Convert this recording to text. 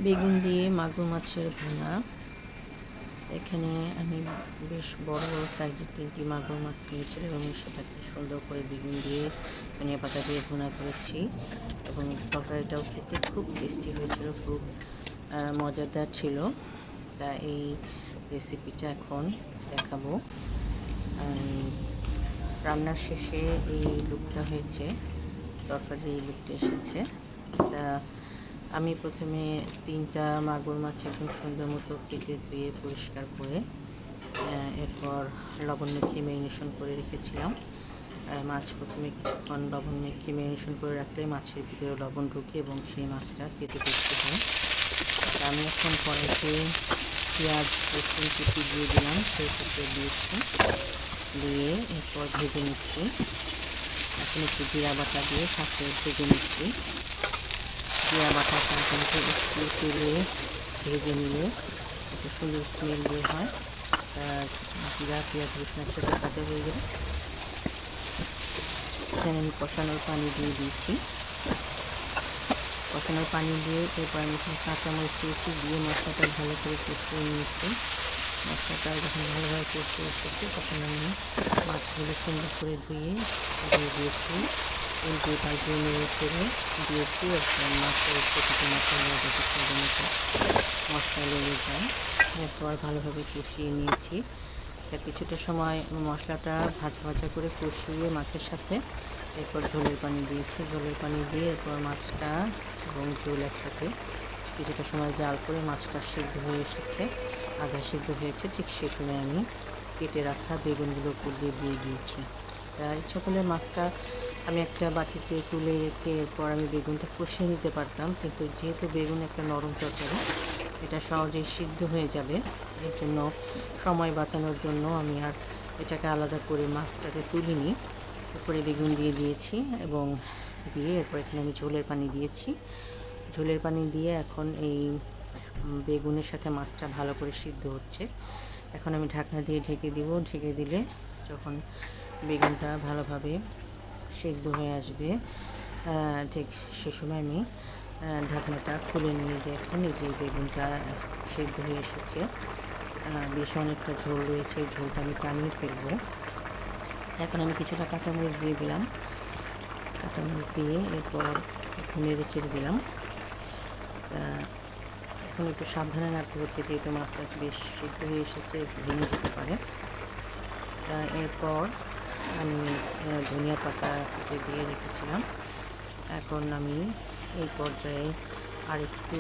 বেগুন দিয়ে মাগুর মাছের ভুনা। এখানে আমি বেশ বড় বড় সাইজের 3টি মাগুর মাছ নিয়েছিলাম এবং সেটাকে সুন্দর করে বেগুন দিয়ে ধনিয়া পাতা দিয়ে ভুনা করেছি এবং তরকারিটাও খেতে খুব টেস্টি হয়েছিল, খুব মজাদার ছিল। তা এই রেসিপিটা এখন দেখাবো। রান্নার শেষে এই লুকটা হয়েছে, তরকারির এই লুকটা এসেছে। তা আমি প্রথমে 3টা মাগুর মাছ একদম সুন্দর মতো কেটে ধুয়ে পরিষ্কার করে এরপর লবণ মেখে ম্যারিনেশন করে রেখেছিলাম। মাছ প্রথমে কিছুক্ষণ লবণ মেখে ম্যারিনেশন করে রাখলে মাছের ভিতরে লবণ ঢুকে এবং সেই মাছটা খেতে টেস্টি হয়। আমি এখন কড়াইতে পেঁয়াজ রসুন কুচি দিয়ে দিলাম, সেই কুচি দিয়েছি, দিয়ে এরপর ভেজে নিচ্ছি। এখন একটু জিরা বাটা দিয়ে সাথে ভেজে নিচ্ছি। জিরা বাটাটা কিন্তু একটু তেলে ভেজে নিলে একটু সুন্দর স্মেল বের হয়। জিরা পেঁয়াজ রসুনের সাথে ভাজা হয়ে গেলে এখানে আমি কষানোর পানি দিয়ে দিয়েছি। কষানোর পানি দিয়ে এরপর আমি কাঁচামরিচ দিয়েছি, দিয়ে মশলাটা ভালো করে কষিয়ে নিয়েছি। মশলাটা যখন ভালোভাবে কষিয়ে এসেছে তখন আমি মাছগুলো সুন্দর করে ধুয়ে দিয়ে দিয়েছি, উল্টে পাল্টে নেড়ে করে দিয়েছি। এবং মাছের প্রতিটি মশলা যাতে সুন্দর মতো মশলা লেগে যায়, এরপর ভালোভাবে কষিয়ে নিয়েছি। কিছুটা সময় মশলাটা ভাজা ভাজা করে কষিয়ে মাছের সাথে এরপর ঝোলের পানি দিয়েছি। ঝোলের পানি দিয়ে এরপর মাছটা এবং ঝোল একসাথে কিছুটা সময় জাল করে মাছটা সিদ্ধ হয়ে এসেছে, আধা সিদ্ধ হয়েছে, ঠিক সে সময় আমি কেটে রাখা বেগুনগুলো উপর দিয়ে দিয়েছি। তার ইচ্ছা করলে মাছটা আমি একটা বাটিতে তুলে রেখে এরপর আমি বেগুনটা কষিয়ে নিতে পারতাম, কিন্তু যেহেতু বেগুন একটা নরম তরকারি, এটা সহজেই সিদ্ধ হয়ে যাবে। এর জন্য সময় বাঁচানোর জন্য আমি আর এটাকে আলাদা করে মাছটাকে তুলিনি, উপরে বেগুন দিয়ে দিয়েছি এবং দিয়ে এরপর এখানে আমি ঝোলের পানি দিয়েছি। ঝোলের পানি দিয়ে এখন এই বেগুনের সাথে মাছটা ভালো করে সিদ্ধ হচ্ছে। এখন আমি ঢাকনা দিয়ে ঢেকে দিব। ঢেকে দিলে যখন বেগুনটা ভালোভাবে সিদ্ধ হয়ে আসবে ঠিক সে সময় আমি ঢাকনাটা খুলে নিয়ে দেখুন এই যে বেগুনটা সিদ্ধ হয়ে এসেছে। বেশ অনেকটা ঝোল রয়েছে, এই ঝোলটা আমি টানিয়ে ফেলবো। এখন আমি কিছুটা কাঁচামরিচ দিয়ে দিলাম। কাঁচামরিচ দিয়ে এরপর একটু নেড়ে চেড়ে দিলাম। এখন একটু সাবধানে রাখতে হচ্ছে, যেহেতু মাছটা বেশ সিদ্ধ হয়ে এসেছে, ভেঙে যেতে পারে। এরপর আমি ধনিয়া পাতা কেটে দিয়ে রেখেছিলাম। এখন আমি এই পর্যায়ে আরেকটু